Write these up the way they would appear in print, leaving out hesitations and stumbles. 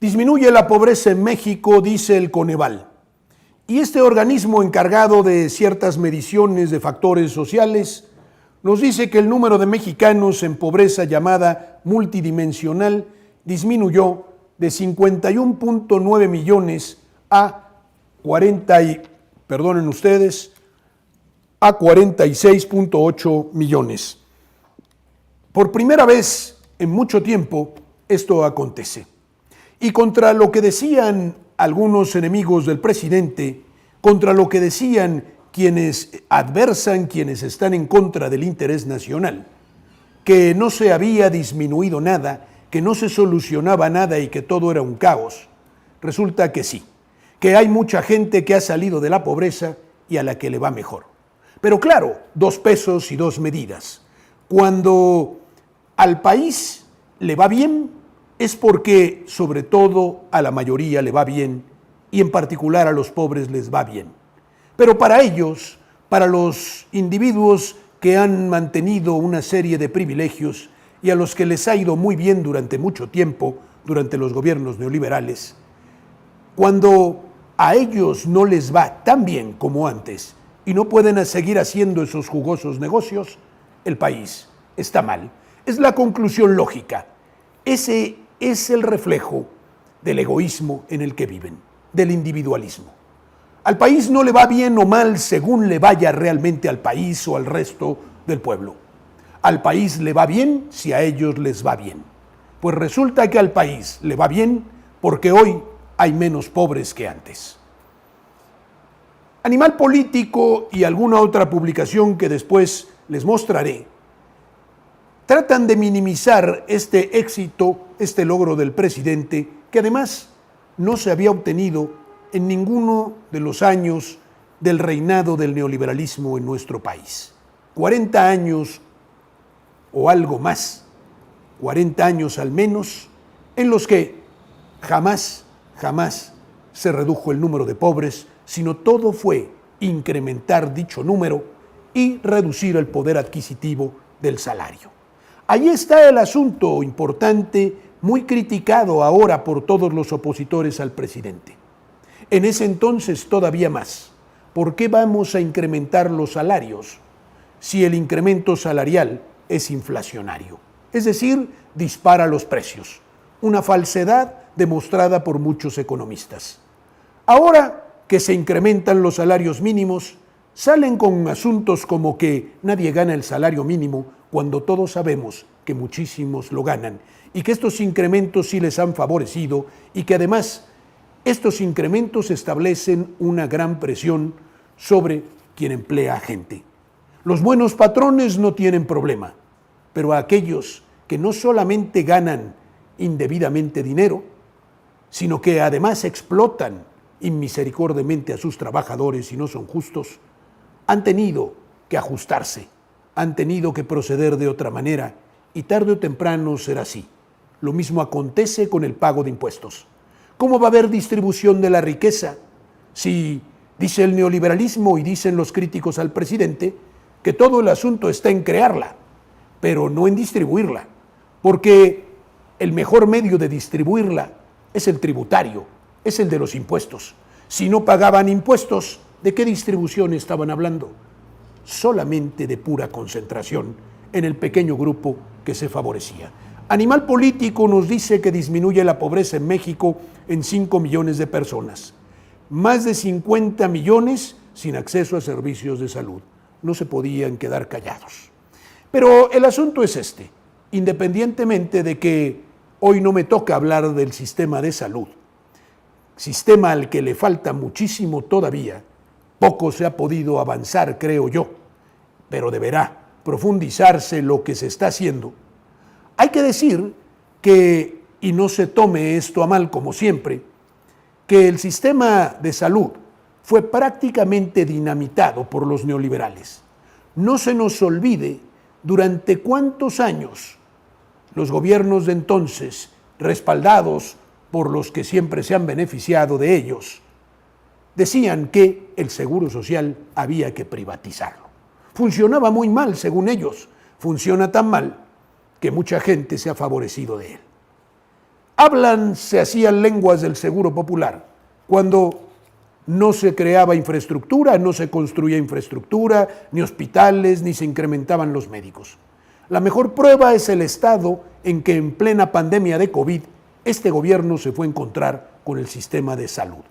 Disminuye la pobreza en México, dice el Coneval. Y este organismo encargado de ciertas mediciones de factores sociales nos dice que el número de mexicanos en pobreza llamada multidimensional disminuyó de 51.9 millones a 46.8 millones. Por primera vez en mucho tiempo esto acontece. Y contra lo que decían algunos enemigos del presidente, contra lo que decían quienes adversan, quienes están en contra del interés nacional, que no se había disminuido nada, que no se solucionaba nada y que todo era un caos, resulta que sí, que hay mucha gente que ha salido de la pobreza y a la que le va mejor. Pero claro, 2 pesos y 2 medidas. Cuando al país le va bien, es porque sobre todo a la mayoría le va bien y en particular a los pobres les va bien. Pero para ellos, para los individuos que han mantenido una serie de privilegios y a los que les ha ido muy bien durante mucho tiempo, durante los gobiernos neoliberales, cuando a ellos no les va tan bien como antes y no pueden seguir haciendo esos jugosos negocios, el país está mal. Es la conclusión lógica. Ese es el reflejo del egoísmo en el que viven, del individualismo. Al país no le va bien o mal según le vaya realmente al país o al resto del pueblo. Al país le va bien si a ellos les va bien. Pues resulta que al país le va bien porque hoy hay menos pobres que antes. Animal Político y alguna otra publicación que después les mostraré tratan de minimizar este éxito, este logro del presidente, que además no se había obtenido en ninguno de los años del reinado del neoliberalismo en nuestro país. 40 años o algo más, 40 años al menos, en los que jamás se redujo el número de pobres, sino todo fue incrementar dicho número y reducir el poder adquisitivo del salario. Allí está el asunto importante, muy criticado ahora por todos los opositores al presidente. En ese entonces todavía más. ¿Por qué vamos a incrementar los salarios si el incremento salarial es inflacionario? Es decir, dispara los precios. Una falsedad demostrada por muchos economistas. Ahora que se incrementan los salarios mínimos, salen con asuntos como que nadie gana el salario mínimo cuando todos sabemos que muchísimos lo ganan y que estos incrementos sí les han favorecido y que además estos incrementos establecen una gran presión sobre quien emplea gente. Los buenos patrones no tienen problema, pero aquellos que no solamente ganan indebidamente dinero, sino que además explotan inmisericordiamente a sus trabajadores y no son justos, han tenido que ajustarse, han tenido que proceder de otra manera y tarde o temprano será así. Lo mismo acontece con el pago de impuestos. ¿Cómo va a haber distribución de la riqueza si dice el neoliberalismo y dicen los críticos al presidente que todo el asunto está en crearla, pero no en distribuirla? Porque el mejor medio de distribuirla es el tributario, es el de los impuestos. Si no pagaban impuestos, ¿de qué distribución estaban hablando? Solamente de pura concentración en el pequeño grupo que se favorecía. Animal Político nos dice que disminuye la pobreza en México en 5 millones de personas. Más de 50 millones sin acceso a servicios de salud. No se podían quedar callados. Pero el asunto es este, independientemente de que hoy no me toca hablar del sistema de salud, sistema al que le falta muchísimo todavía, poco se ha podido avanzar, creo yo, pero deberá profundizarse lo que se está haciendo. Hay que decir que, y no se tome esto a mal como siempre, que el sistema de salud fue prácticamente dinamitado por los neoliberales. No se nos olvide durante cuántos años los gobiernos de entonces, respaldados por los que siempre se han beneficiado de ellos, decían que el seguro social había que privatizarlo. Funcionaba muy mal, según ellos. Funciona tan mal que mucha gente se ha favorecido de él. se hacían lenguas del Seguro Popular, cuando no se creaba infraestructura, no se construía infraestructura, ni hospitales, ni se incrementaban los médicos. La mejor prueba es el estado en que en plena pandemia de COVID, este gobierno se fue a encontrar con el sistema de salud.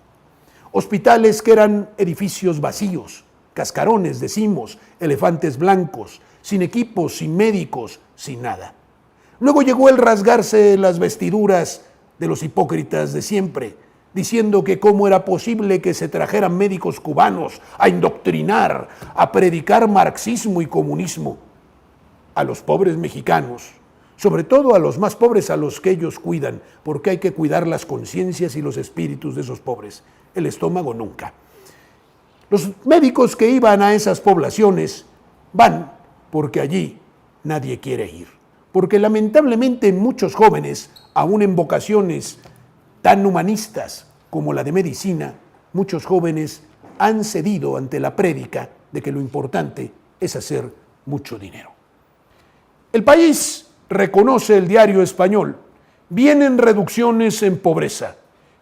Hospitales que eran edificios vacíos, cascarones, decimos, elefantes blancos, sin equipos, sin médicos, sin nada. Luego llegó el rasgarse las vestiduras de los hipócritas de siempre, diciendo que cómo era posible que se trajeran médicos cubanos a indoctrinar, a predicar marxismo y comunismo a los pobres mexicanos, sobre todo a los más pobres, a los que ellos cuidan, porque hay que cuidar las conciencias y los espíritus de esos pobres, el estómago nunca. Los médicos que iban a esas poblaciones van porque allí nadie quiere ir, porque lamentablemente muchos jóvenes, aún en vocaciones tan humanistas como la de medicina, muchos jóvenes han cedido ante la prédica de que lo importante es hacer mucho dinero. El País reconoce, el diario español, vienen reducciones en pobreza.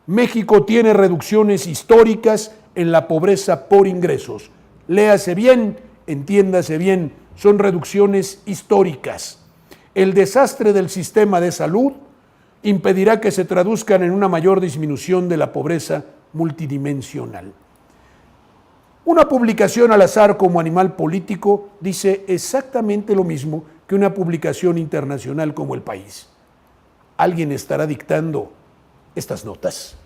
México tiene reducciones históricas en la pobreza por ingresos. Léase bien, entiéndase bien, son reducciones históricas. El desastre del sistema de salud impedirá que se traduzcan en una mayor disminución de la pobreza multidimensional. Una publicación al azar como Animal Político dice exactamente lo mismo que una publicación internacional como El País. ¿Alguien estará dictando estas notas,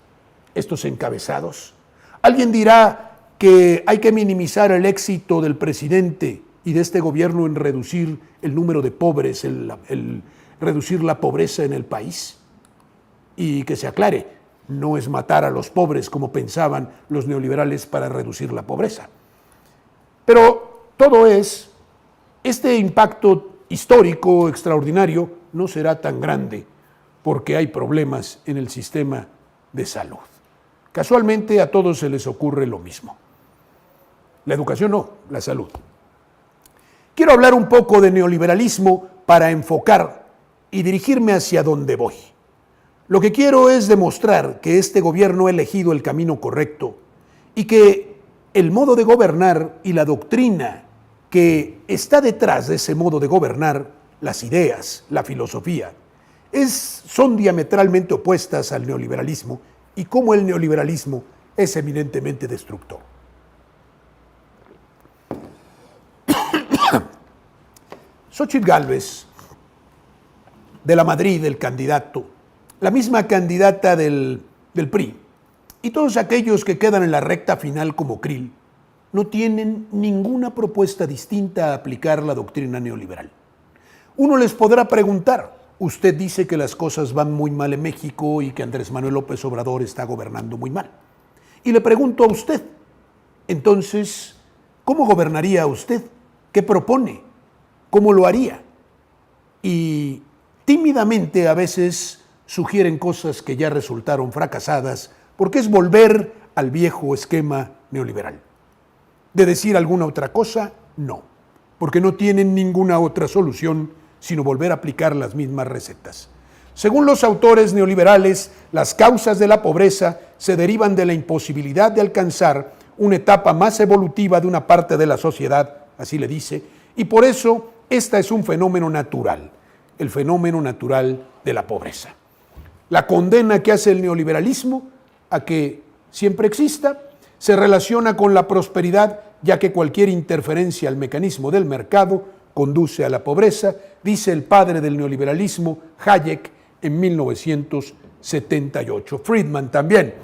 estos encabezados? ¿Alguien dirá que hay que minimizar el éxito del presidente y de este gobierno en reducir el número de pobres, el reducir la pobreza en el país? Y que se aclare, no es matar a los pobres como pensaban los neoliberales para reducir la pobreza. Pero todo este impacto histórico extraordinario no será tan grande porque hay problemas en el sistema de salud. Casualmente a todos se les ocurre lo mismo. La educación no, la salud. Quiero hablar un poco de neoliberalismo para enfocar y dirigirme hacia donde voy. Lo que quiero es demostrar que este gobierno ha elegido el camino correcto y que el modo de gobernar y la doctrina que está detrás de ese modo de gobernar, las ideas, la filosofía, son diametralmente opuestas al neoliberalismo y cómo el neoliberalismo es eminentemente destructor. Xóchitl Gálvez, de la Madrid, el candidato, la misma candidata del PRI, y todos aquellos que quedan en la recta final como Krill, no tienen ninguna propuesta distinta a aplicar la doctrina neoliberal. Uno les podrá preguntar, usted dice que las cosas van muy mal en México y que Andrés Manuel López Obrador está gobernando muy mal. Y le pregunto a usted, entonces, ¿cómo gobernaría usted? ¿Qué propone? ¿Cómo lo haría? Y tímidamente a veces sugieren cosas que ya resultaron fracasadas porque es volver al viejo esquema neoliberal. De decir alguna otra cosa, no, porque no tienen ninguna otra solución sino volver a aplicar las mismas recetas. Según los autores neoliberales, las causas de la pobreza se derivan de la imposibilidad de alcanzar una etapa más evolutiva de una parte de la sociedad, así le dice, y por eso esta es un fenómeno natural, el fenómeno natural de la pobreza. La condena que hace el neoliberalismo a que siempre exista se relaciona con la prosperidad, ya que cualquier interferencia al mecanismo del mercado conduce a la pobreza, dice el padre del neoliberalismo, Hayek, en 1978. Friedman también.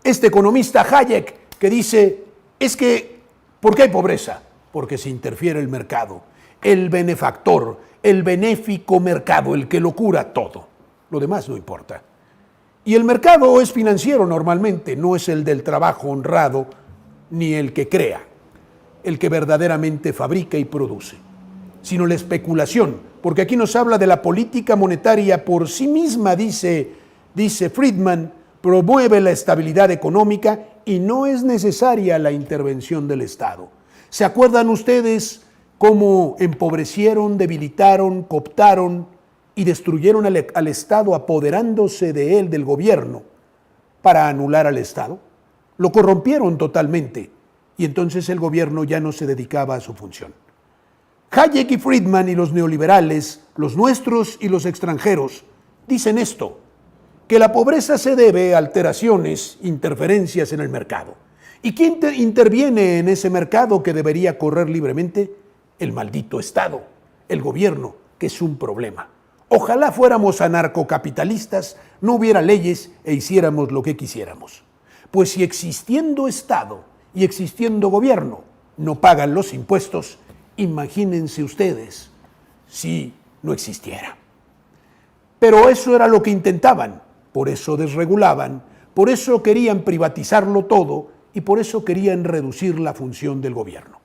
Este economista Hayek que dice, es que, ¿por qué hay pobreza? Porque se interfiere el mercado, el benefactor, el benéfico mercado, el que lo cura todo. Lo demás no importa. Y el mercado es financiero normalmente, no es el del trabajo honrado ni el que crea, el que verdaderamente fabrica y produce, sino la especulación, porque aquí nos habla de la política monetaria por sí misma, dice Friedman, promueve la estabilidad económica y no es necesaria la intervención del Estado. ¿Se acuerdan ustedes cómo empobrecieron, debilitaron, cooptaron y destruyeron al Estado apoderándose de él, del gobierno, para anular al Estado. Lo corrompieron totalmente y entonces el gobierno ya no se dedicaba a su función. Hayek y Friedman y los neoliberales, los nuestros y los extranjeros, dicen esto, que la pobreza se debe a alteraciones, interferencias en el mercado. ¿Y quién interviene en ese mercado que debería correr libremente? El maldito Estado, el gobierno, que es un problema. Ojalá fuéramos anarcocapitalistas, no hubiera leyes e hiciéramos lo que quisiéramos. Pues si existiendo Estado y existiendo gobierno no pagan los impuestos, imagínense ustedes si no existiera. Pero eso era lo que intentaban, por eso desregulaban, por eso querían privatizarlo todo y por eso querían reducir la función del gobierno.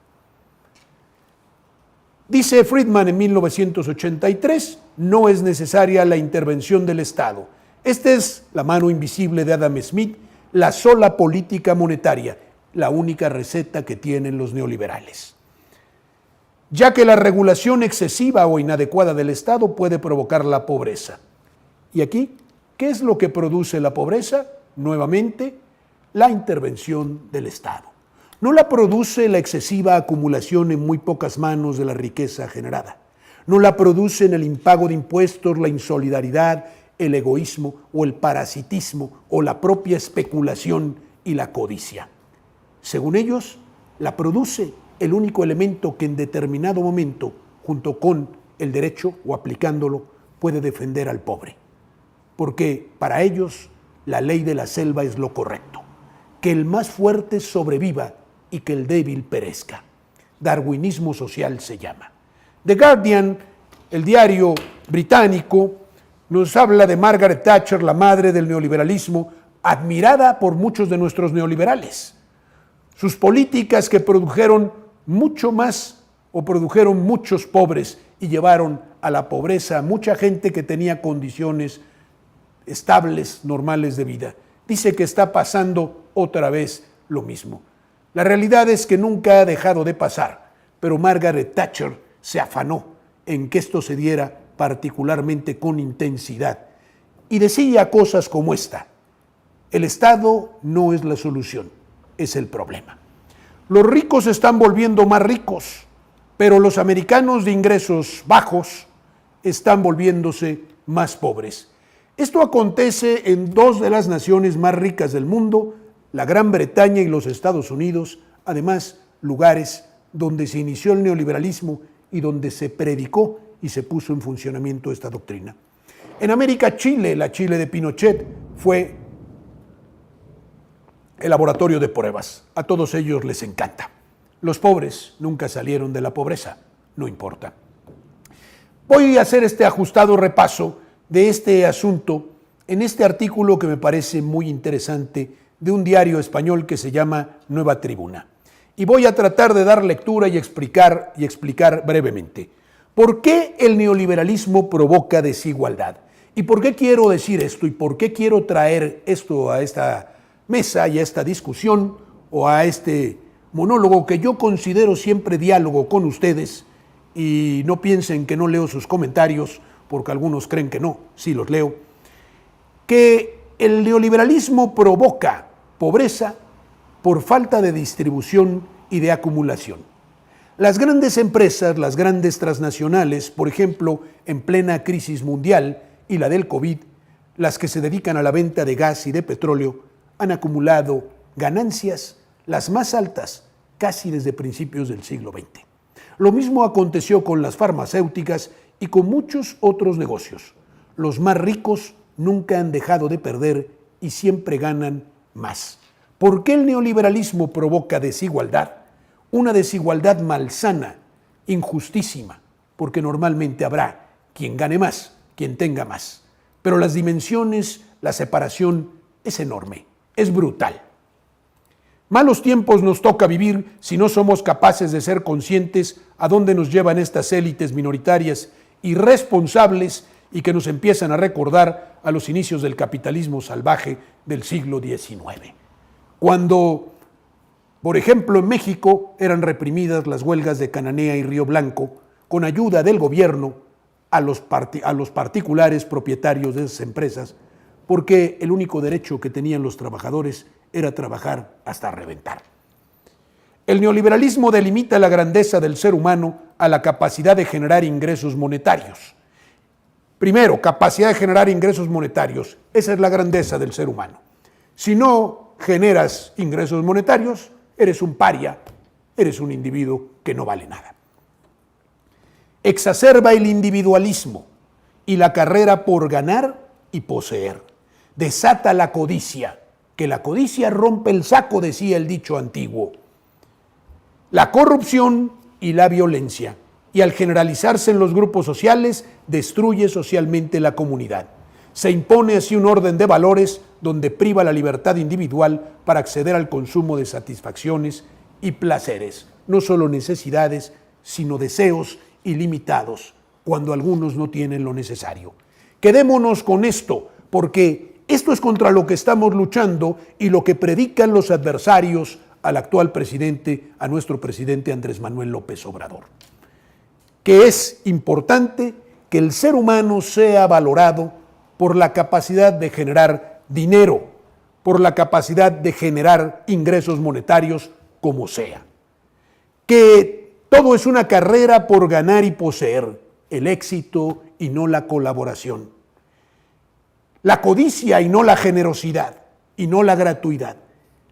Dice Friedman en 1983, no es necesaria la intervención del Estado. Esta es la mano invisible de Adam Smith, la sola política monetaria, la única receta que tienen los neoliberales. Ya que la regulación excesiva o inadecuada del Estado puede provocar la pobreza. Y aquí, ¿qué es lo que produce la pobreza? Nuevamente, la intervención del Estado. No la produce la excesiva acumulación en muy pocas manos de la riqueza generada. No la producen el impago de impuestos, la insolidaridad, el egoísmo o el parasitismo o la propia especulación y la codicia. Según ellos, la produce el único elemento que en determinado momento, junto con el derecho o aplicándolo, puede defender al pobre. Porque para ellos la ley de la selva es lo correcto, que el más fuerte sobreviva y que el débil perezca. Darwinismo social se llama. The Guardian, el diario británico, nos habla de Margaret Thatcher, la madre del neoliberalismo, admirada por muchos de nuestros neoliberales. Sus políticas que produjeron mucho más o produjeron muchos pobres y llevaron a la pobreza a mucha gente que tenía condiciones estables, normales de vida. Dice que está pasando otra vez lo mismo. La realidad es que nunca ha dejado de pasar, pero Margaret Thatcher se afanó en que esto se diera particularmente con intensidad y decía cosas como esta: el Estado no es la solución, es el problema. Los ricos se están volviendo más ricos, pero los americanos de ingresos bajos están volviéndose más pobres. Esto acontece en dos de las naciones más ricas del mundo, la Gran Bretaña y los Estados Unidos, además lugares donde se inició el neoliberalismo y donde se predicó y se puso en funcionamiento esta doctrina. En América, Chile, la Chile de Pinochet, fue el laboratorio de pruebas. A todos ellos les encanta. Los pobres nunca salieron de la pobreza, no importa. Voy a hacer este ajustado repaso de este asunto en este artículo que me parece muy interesante de un diario español que se llama Nueva Tribuna. Y voy a tratar de dar lectura y explicar brevemente. ¿Por qué el neoliberalismo provoca desigualdad? ¿Y por qué quiero decir esto? ¿Y por qué quiero traer esto a esta mesa y a esta discusión o a este monólogo que yo considero siempre diálogo con ustedes? Y no piensen que no leo sus comentarios, porque algunos creen que no, sí los leo. Que el neoliberalismo provoca pobreza por falta de distribución y de acumulación. Las grandes empresas, las grandes transnacionales, por ejemplo, en plena crisis mundial y la del COVID, las que se dedican a la venta de gas y de petróleo, han acumulado ganancias las más altas casi desde principios del siglo XX. Lo mismo aconteció con las farmacéuticas y con muchos otros negocios. Los más ricos nunca han dejado de perder y siempre ganan más. ¿Por qué el neoliberalismo provoca desigualdad? Una desigualdad malsana, injustísima, porque normalmente habrá quien gane más, quien tenga más. Pero las dimensiones, la separación es enorme, es brutal. Malos tiempos nos toca vivir si no somos capaces de ser conscientes a dónde nos llevan estas élites minoritarias irresponsables y que nos empiezan a recordar a los inicios del capitalismo salvaje del siglo XIX. Cuando, por ejemplo, en México eran reprimidas las huelgas de Cananea y Río Blanco, con ayuda del gobierno, a los particulares propietarios de esas empresas, porque el único derecho que tenían los trabajadores era trabajar hasta reventar. El neoliberalismo delimita la grandeza del ser humano a la capacidad de generar ingresos monetarios. Primero, capacidad de generar ingresos monetarios. Esa es la grandeza del ser humano. Si no generas ingresos monetarios, eres un paria, eres un individuo que no vale nada. Exacerba el individualismo y la carrera por ganar y poseer. Desata la codicia, que la codicia rompe el saco, decía el dicho antiguo. La corrupción y la violencia, y al generalizarse en los grupos sociales, destruye socialmente la comunidad. Se impone así un orden de valores donde priva la libertad individual para acceder al consumo de satisfacciones y placeres, no solo necesidades, sino deseos ilimitados, cuando algunos no tienen lo necesario. Quedémonos con esto, porque esto es contra lo que estamos luchando y lo que predican los adversarios al actual presidente, a nuestro presidente Andrés Manuel López Obrador. Que es importante que el ser humano sea valorado por la capacidad de generar dinero, por la capacidad de generar ingresos monetarios, como sea. Que todo es una carrera por ganar y poseer, el éxito y no la colaboración. La codicia y no la generosidad, y no la gratuidad.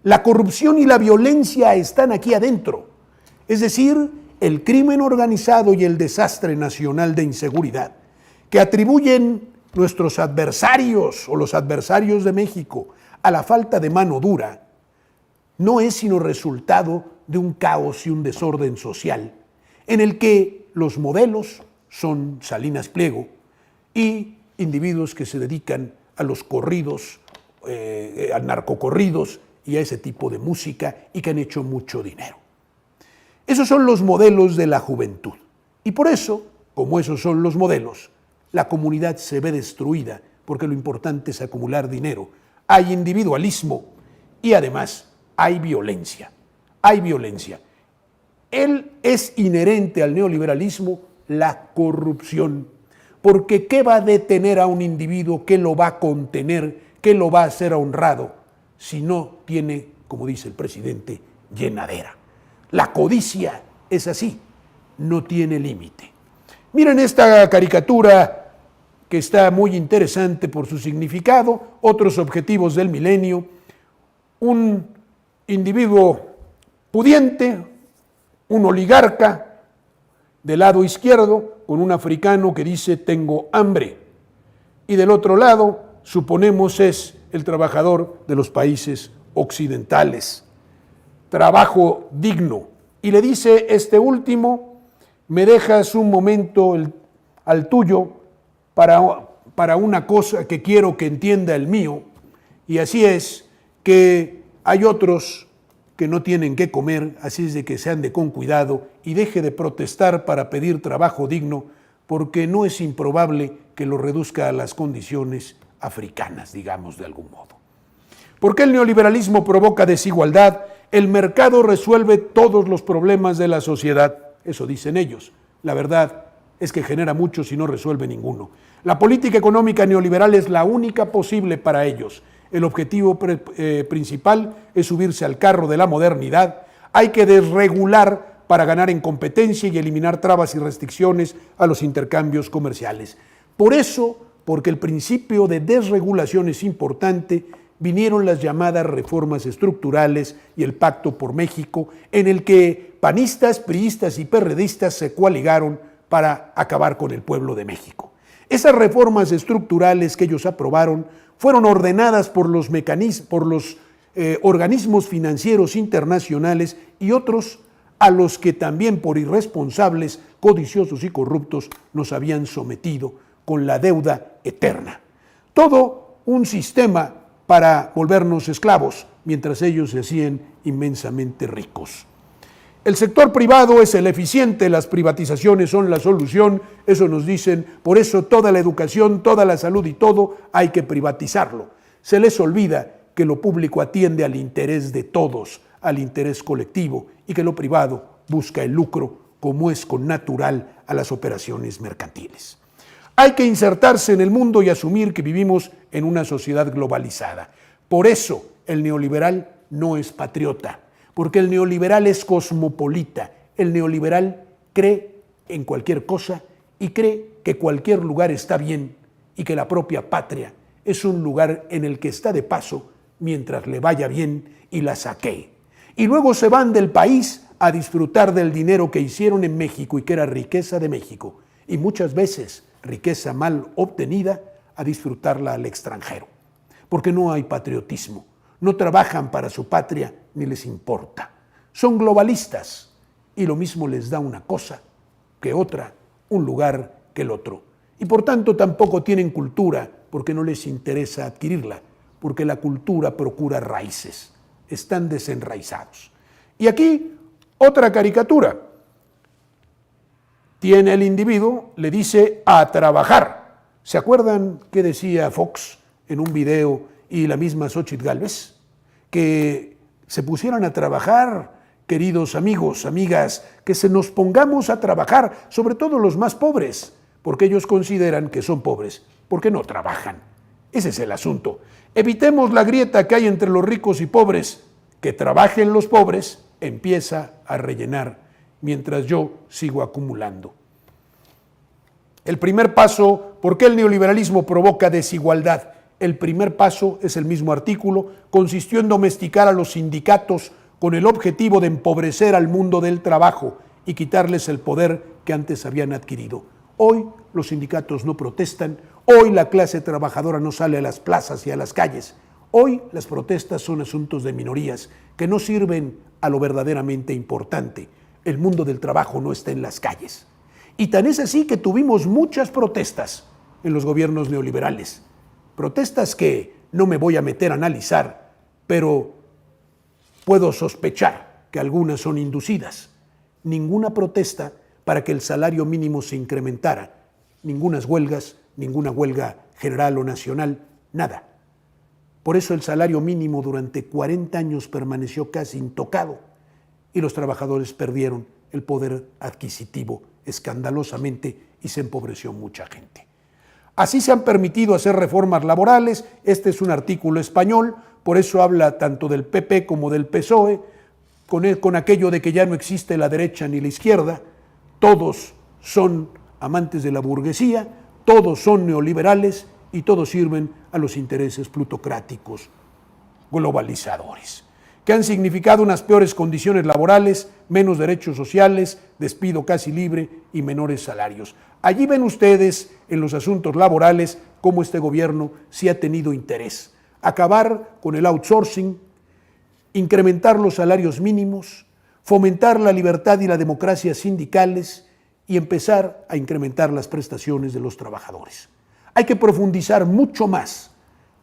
La corrupción y la violencia están aquí adentro, es decir, el crimen organizado y el desastre nacional de inseguridad, que atribuyen nuestros adversarios o los adversarios de México a la falta de mano dura, no es sino resultado de un caos y un desorden social, en el que los modelos son Salinas Pliego y individuos que se dedican a los corridos, a narcocorridos y a ese tipo de música y que han hecho mucho dinero. Esos son los modelos de la juventud. Y por eso, como esos son los modelos, la comunidad se ve destruida, porque lo importante es acumular dinero. Hay individualismo y además hay violencia. Hay violencia. Él es inherente al neoliberalismo la corrupción, porque ¿qué va a detener a un individuo? ¿Qué lo va a contener? ¿Qué lo va a hacer honrado? Si no tiene, como dice el presidente, llenadera. La codicia es así, no tiene límite. Miren esta caricatura que está muy interesante por su significado, otros objetivos del milenio. Un individuo pudiente, un oligarca del lado izquierdo, con un africano que dice tengo hambre. Y del otro lado, suponemos, es el trabajador de los países occidentales. Trabajo digno. Y le dice este último, me dejas un momento al tuyo para una cosa que quiero que entienda el mío. Y así es que hay otros que no tienen qué comer, así es de que se ande con cuidado y deje de protestar para pedir trabajo digno, porque no es improbable que lo reduzca a las condiciones africanas, digamos de algún modo. ¿Por qué el neoliberalismo provoca desigualdad? El mercado resuelve todos los problemas de la sociedad, eso dicen ellos. La verdad es que genera muchos y no resuelve ninguno. La política económica neoliberal es la única posible para ellos. El objetivo principal es subirse al carro de la modernidad. Hay que desregular para ganar en competencia y eliminar trabas y restricciones a los intercambios comerciales. Por eso, porque el principio de desregulación es importante, vinieron las llamadas reformas estructurales y el Pacto por México, en el que panistas, priistas y perredistas se coaligaron para acabar con el pueblo de México. Esas reformas estructurales que ellos aprobaron fueron ordenadas por los organismos financieros internacionales y otros a los que también por irresponsables, codiciosos y corruptos nos habían sometido con la deuda eterna. Todo un sistema para volvernos esclavos, mientras ellos se hacían inmensamente ricos. El sector privado es el eficiente, las privatizaciones son la solución, eso nos dicen, por eso toda la educación, toda la salud y todo hay que privatizarlo. Se les olvida que lo público atiende al interés de todos, al interés colectivo, y que lo privado busca el lucro, como es con natural a las operaciones mercantiles. Hay que insertarse en el mundo y asumir que vivimos en una sociedad globalizada. Por eso el neoliberal no es patriota, porque el neoliberal es cosmopolita. El neoliberal cree en cualquier cosa y cree que cualquier lugar está bien y que la propia patria es un lugar en el que está de paso mientras le vaya bien y la saquee. Y luego se van del país a disfrutar del dinero que hicieron en México y que era riqueza de México, y muchas veces riqueza mal obtenida, a disfrutarla al extranjero. Porque no hay patriotismo, no trabajan para su patria ni les importa. Son globalistas y lo mismo les da una cosa que otra, un lugar que el otro. Y por tanto tampoco tienen cultura porque no les interesa adquirirla, porque la cultura procura raíces, están desenraizados. Y aquí otra caricatura. Tiene el individuo, le dice a trabajar. ¿Se acuerdan qué decía Fox en un video y la misma Xóchitl Gálvez? Que se pusieran a trabajar, queridos amigos, amigas, que se nos pongamos a trabajar, sobre todo los más pobres, porque ellos consideran que son pobres, porque no trabajan. Ese es el asunto. Evitemos la grieta que hay entre los ricos y pobres. Que trabajen los pobres, empieza a rellenar, mientras yo sigo acumulando. El primer paso, ¿por qué el neoliberalismo provoca desigualdad? El primer paso, es el mismo artículo, consistió en domesticar a los sindicatos con el objetivo de empobrecer al mundo del trabajo y quitarles el poder que antes habían adquirido. Hoy los sindicatos no protestan, hoy la clase trabajadora no sale a las plazas y a las calles. Hoy las protestas son asuntos de minorías que no sirven a lo verdaderamente importante. El mundo del trabajo no está en las calles. Y tan es así que tuvimos muchas protestas en los gobiernos neoliberales. Protestas que no me voy a meter a analizar, pero puedo sospechar que algunas son inducidas. Ninguna protesta para que el salario mínimo se incrementara. Ningunas huelgas, ninguna huelga general o nacional, nada. Por eso el salario mínimo durante 40 años permaneció casi intocado y los trabajadores perdieron el poder adquisitivo escandalosamente y se empobreció mucha gente. Así se han permitido hacer reformas laborales. Este es un artículo español, por eso habla tanto del PP como del PSOE, con aquello de que ya no existe la derecha ni la izquierda, todos son amantes de la burguesía, todos son neoliberales y todos sirven a los intereses plutocráticos globalizadores, que han significado unas peores condiciones laborales, menos derechos sociales, despido casi libre y menores salarios. Allí ven ustedes en los asuntos laborales cómo este gobierno sí ha tenido interés. Acabar con el outsourcing, incrementar los salarios mínimos, fomentar la libertad y la democracia sindicales y empezar a incrementar las prestaciones de los trabajadores. Hay que profundizar mucho más.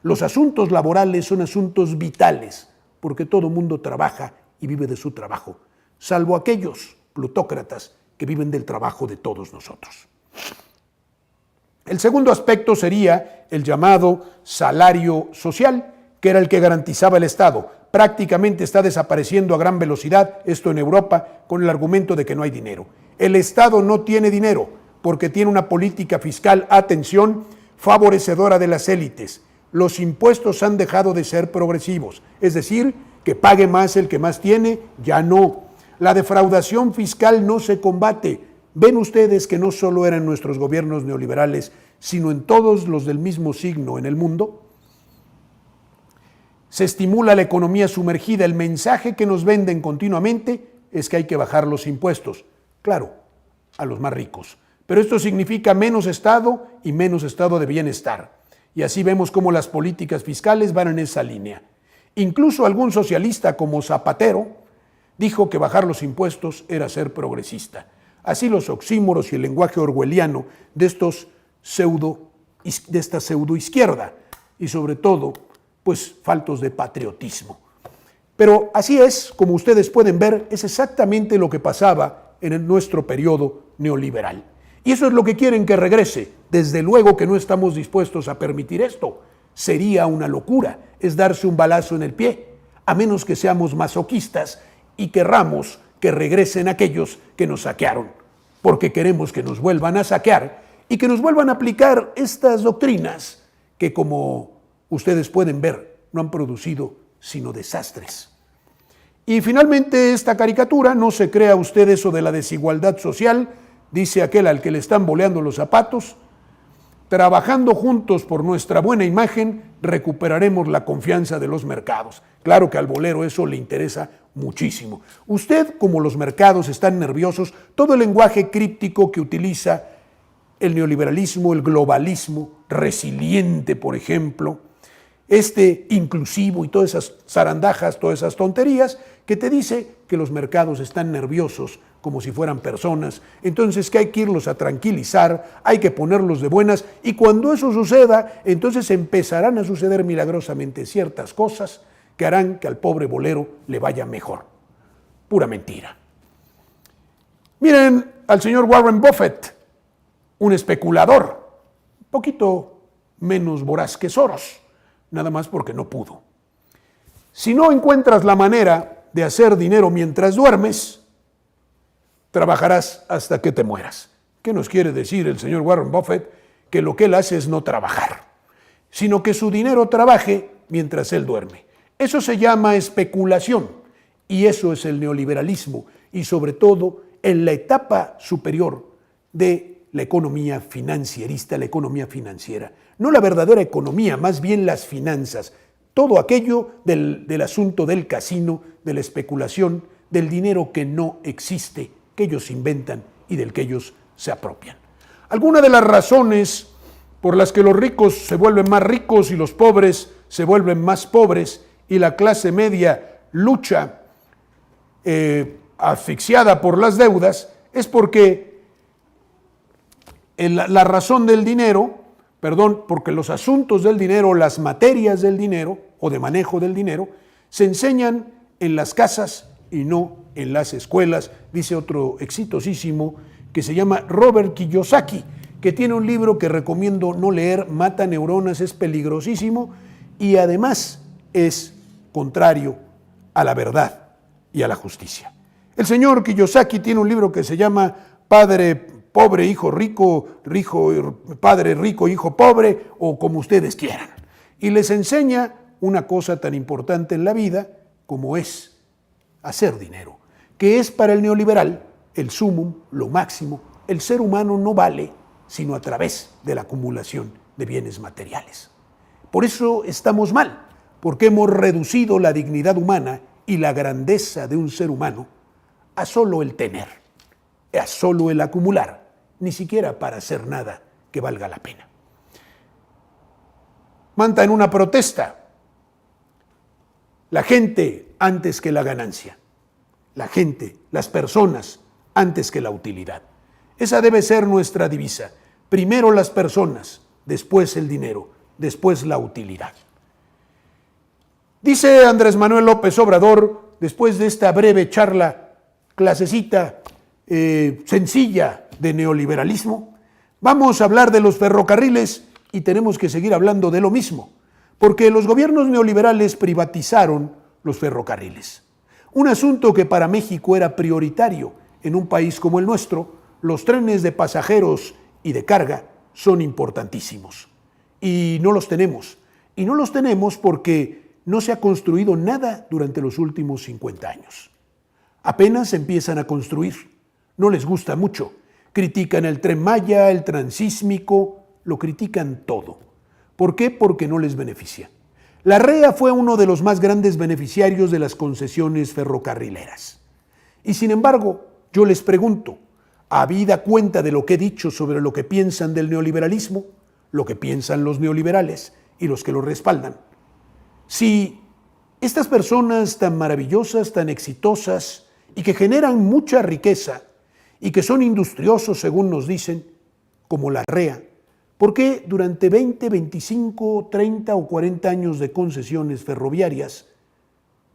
Los asuntos laborales son asuntos vitales, porque todo mundo trabaja y vive de su trabajo, salvo aquellos plutócratas que viven del trabajo de todos nosotros. El segundo aspecto sería el llamado salario social, que era el que garantizaba el Estado. Prácticamente está desapareciendo a gran velocidad, esto en Europa, con el argumento de que no hay dinero. El Estado no tiene dinero porque tiene una política fiscal, atención, favorecedora de las élites. Los impuestos han dejado de ser progresivos, es decir, que pague más el que más tiene, ya no. La defraudación fiscal no se combate. Ven ustedes que no solo eran nuestros gobiernos neoliberales, sino en todos los del mismo signo en el mundo. Se estimula la economía sumergida. El mensaje que nos venden continuamente es que hay que bajar los impuestos. Claro, a los más ricos. Pero esto significa menos Estado y menos estado de bienestar. Y así vemos cómo las políticas fiscales van en esa línea. Incluso algún socialista como Zapatero dijo que bajar los impuestos era ser progresista. Así los oxímoros y el lenguaje orwelliano de esta pseudoizquierda y sobre todo, pues faltos de patriotismo. Pero así es, como ustedes pueden ver, es exactamente lo que pasaba en nuestro periodo neoliberal. Y eso es lo que quieren que regrese. Desde luego que no estamos dispuestos a permitir esto. Sería una locura, es darse un balazo en el pie, a menos que seamos masoquistas y querramos que regresen aquellos que nos saquearon, porque queremos que nos vuelvan a saquear y que nos vuelvan a aplicar estas doctrinas que, como ustedes pueden ver, no han producido sino desastres. Y finalmente esta caricatura: no se crea usted eso de la desigualdad social, dice aquel al que le están boleando los zapatos. Trabajando juntos por nuestra buena imagen, recuperaremos la confianza de los mercados. Claro que al bolero eso le interesa muchísimo. Usted, como los mercados están nerviosos, todo el lenguaje críptico que utiliza el neoliberalismo, el globalismo, resiliente, por ejemplo, inclusivo y todas esas zarandajas, todas esas tonterías, que te dice que los mercados están nerviosos como si fueran personas, entonces que hay que irlos a tranquilizar, hay que ponerlos de buenas, y cuando eso suceda, entonces empezarán a suceder milagrosamente ciertas cosas que harán que al pobre bolero le vaya mejor. Pura mentira. Miren al señor Warren Buffett, un especulador, un poquito menos voraz que Soros, nada más porque no pudo. Si no encuentras la manera de hacer dinero mientras duermes, trabajarás hasta que te mueras. ¿Qué nos quiere decir el señor Warren Buffett? Que lo que él hace es no trabajar, sino que su dinero trabaje mientras él duerme. Eso se llama especulación, y eso es el neoliberalismo, y sobre todo en la etapa superior de la economía financierista, la economía financiera. No la verdadera economía, más bien las finanzas. Todo aquello del asunto del casino, de la especulación, del dinero que no existe, que ellos inventan y del que ellos se apropian. Algunas de las razones por las que los ricos se vuelven más ricos y los pobres se vuelven más pobres y la clase media lucha asfixiada por las deudas es porque la razón del dinero, porque los asuntos del dinero, las materias del dinero o de manejo del dinero, se enseñan en las casas y no en las escuelas, dice otro exitosísimo que se llama Robert Kiyosaki, que tiene un libro que recomiendo no leer, Mata neuronas, es peligrosísimo y además es contrario a la verdad y a la justicia. El señor Kiyosaki tiene un libro que se llama Padre pobre, hijo rico, padre rico, hijo pobre, o como ustedes quieran. Y les enseña una cosa tan importante en la vida como es hacer dinero, que es para el neoliberal el sumum, lo máximo. El ser humano no vale sino a través de la acumulación de bienes materiales. Por eso estamos mal, porque hemos reducido la dignidad humana y la grandeza de un ser humano a solo el tener, a solo el acumular, ni siquiera para hacer nada que valga la pena. Manta en una protesta: la gente antes que la ganancia, la gente, las personas antes que la utilidad. Esa debe ser nuestra divisa. Primero las personas, después el dinero, después la utilidad. Dice Andrés Manuel López Obrador, después de esta breve charla, clasecita sencilla de neoliberalismo, vamos a hablar de los ferrocarriles y tenemos que seguir hablando de lo mismo, porque los gobiernos neoliberales privatizaron los ferrocarriles. Un asunto que para México era prioritario. En un país como el nuestro, los trenes de pasajeros y de carga son importantísimos. Y no los tenemos. Y no los tenemos porque no se ha construido nada durante los últimos 50 años. Apenas empiezan a construir. No les gusta mucho. Critican el Tren Maya, el transísmico, lo critican todo. ¿Por qué? Porque no les beneficia. La REA fue uno de los más grandes beneficiarios de las concesiones ferrocarrileras. Y sin embargo, yo les pregunto, habida cuenta de lo que he dicho sobre lo que piensan del neoliberalismo, lo que piensan los neoliberales y los que lo respaldan, si estas personas tan maravillosas, tan exitosas y que generan mucha riqueza y que son industriosos, según nos dicen, como la REA, ¿por qué durante 20, 25, 30 o 40 años de concesiones ferroviarias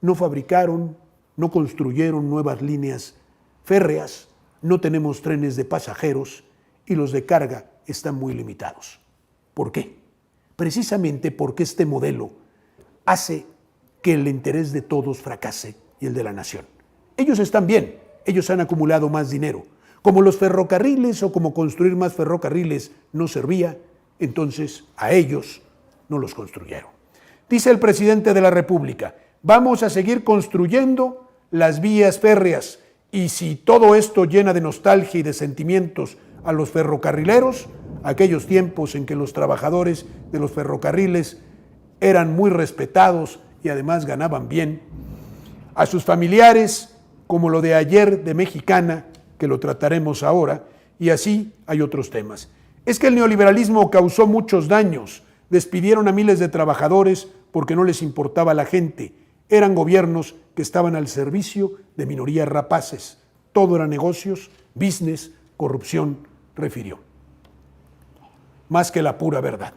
no fabricaron, no construyeron nuevas líneas férreas, no tenemos trenes de pasajeros y los de carga están muy limitados? ¿Por qué? Precisamente porque este modelo hace que el interés de todos fracase y el de la nación. Ellos están bien, ellos han acumulado más dinero. Como los ferrocarriles o como construir más ferrocarriles no servía, entonces a ellos no los construyeron. Dice el presidente de la República, vamos a seguir construyendo las vías férreas y si todo esto llena de nostalgia y de sentimientos a los ferrocarrileros, aquellos tiempos en que los trabajadores de los ferrocarriles eran muy respetados y además ganaban bien, a sus familiares, como lo de ayer de Mexicana, que lo trataremos ahora, y así hay otros temas. Es que el neoliberalismo causó muchos daños, despidieron a miles de trabajadores porque no les importaba la gente, eran gobiernos que estaban al servicio de minorías rapaces, todo era negocios, business, corrupción, refirió. Más que la pura verdad.